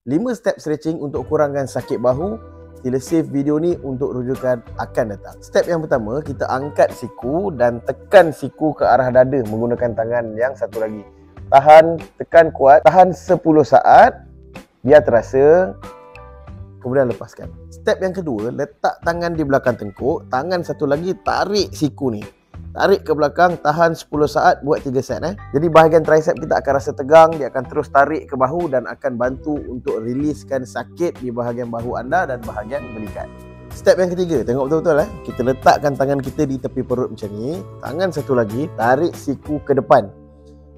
5 step stretching untuk kurangkan sakit bahu. Sila save video ni untuk rujukan akan datang. Step yang pertama, kita angkat siku dan tekan siku ke arah dada menggunakan tangan yang satu lagi. Tahan, tekan kuat, tahan 10 saat, biar terasa, kemudian lepaskan. Step yang kedua, letak tangan di belakang tengkuk, tangan satu lagi tarik siku ni. Tarik ke belakang, tahan 10 saat, buat 3 set. Jadi bahagian tricep kita akan rasa tegang, dia akan terus tarik ke bahu dan akan bantu untuk riliskan sakit di bahagian bahu anda dan bahagian belikat. Step yang ketiga, tengok betul-betul. Kita letakkan tangan kita di tepi perut macam ni. Tangan satu lagi, tarik siku ke depan.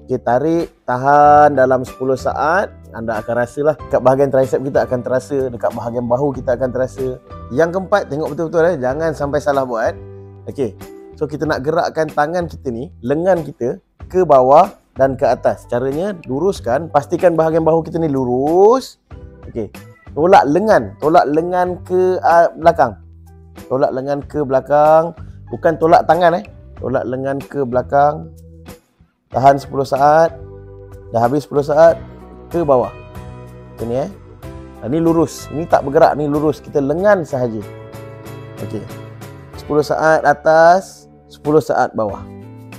Okay, tarik, tahan dalam 10 saat. Anda akan rasalah dekat bahagian tricep kita akan terasa, dekat bahagian bahu kita akan terasa. Yang keempat, tengok betul-betul. Jangan sampai salah buat. Okey. So kita nak gerakkan tangan kita ni, lengan kita ke bawah dan ke atas. Caranya luruskan, pastikan bahagian bahu kita ni lurus. Okey. Tolak lengan ke belakang. Tolak lengan ke belakang, bukan tolak tangan Tolak lengan ke belakang. Tahan 10 saat. Dah habis 10 saat, ke bawah. Macam ni Ni lurus, ni tak bergerak, ni lurus. Kita lengan sahaja. Okey. 10 saat atas, 10 saat bawah.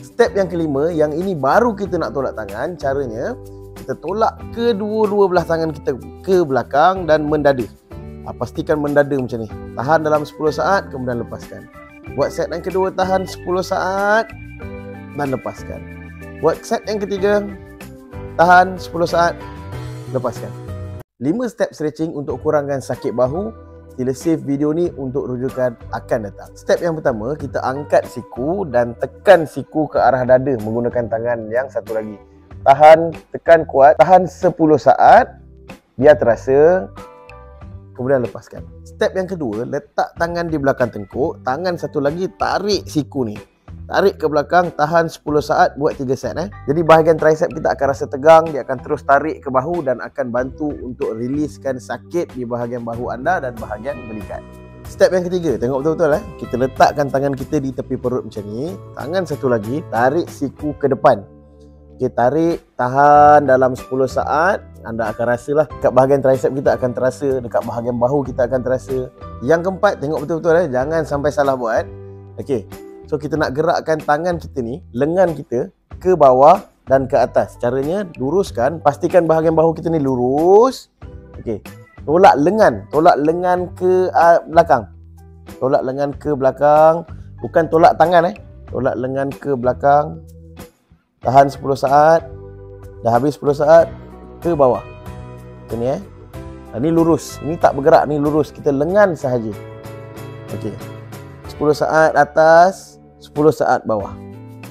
Step yang kelima, yang ini baru kita nak tolak tangan. Caranya, kita tolak kedua-dua belah tangan kita ke belakang dan mendada. Pastikan mendada macam ni. Tahan dalam 10 saat, kemudian lepaskan. Buat set yang kedua, tahan 10 saat dan lepaskan. Buat set yang ketiga, tahan 10 saat, lepaskan. 5 step stretching untuk kurangkan sakit bahu. Sila save video ni untuk rujukan akan datang. Step yang pertama, kita angkat siku dan tekan siku ke arah dada menggunakan tangan yang satu lagi. Tahan, tekan kuat, tahan 10 saat, biar terasa, kemudian lepaskan. Step yang kedua, letak tangan di belakang tengkuk, tangan satu lagi tarik siku ni. Tarik ke belakang, tahan 10 saat, buat 3 set. Jadi bahagian tricep kita akan rasa tegang, dia akan terus tarik ke bahu dan akan bantu untuk riliskan sakit di bahagian bahu anda dan bahagian belikat. Step yang ketiga, tengok betul-betul. Kita letakkan tangan kita di tepi perut macam ni. Tangan satu lagi, tarik siku ke depan. Okay, tarik, tahan dalam 10 saat. Anda akan rasalah dekat bahagian tricep kita akan terasa, dekat bahagian bahu kita akan terasa. Yang keempat, tengok betul-betul. Jangan sampai salah buat. Okey. So kita nak gerakkan tangan kita ni, lengan kita ke bawah dan ke atas. Caranya luruskan, pastikan bahagian bahu kita ni lurus. Okey. Tolak lengan ke belakang. Tolak lengan ke belakang, bukan tolak tangan Tolak lengan ke belakang. Tahan 10 saat. Dah habis 10 saat, ke bawah. Macam ni Ni lurus, ni tak bergerak, ni lurus. Kita lengan sahaja. Okey. 10 saat atas, 10 saat bawah.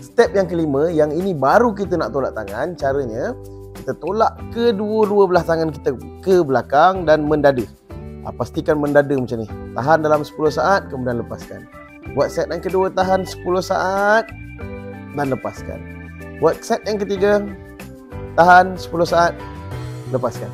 Step yang kelima, yang ini baru kita nak tolak tangan. Caranya, kita tolak kedua-dua belah tangan kita ke belakang dan mendada. Pastikan mendada macam ni. Tahan dalam 10 saat, kemudian lepaskan. Buat set yang kedua, tahan 10 saat dan lepaskan. Buat set yang ketiga, tahan 10 saat, lepaskan.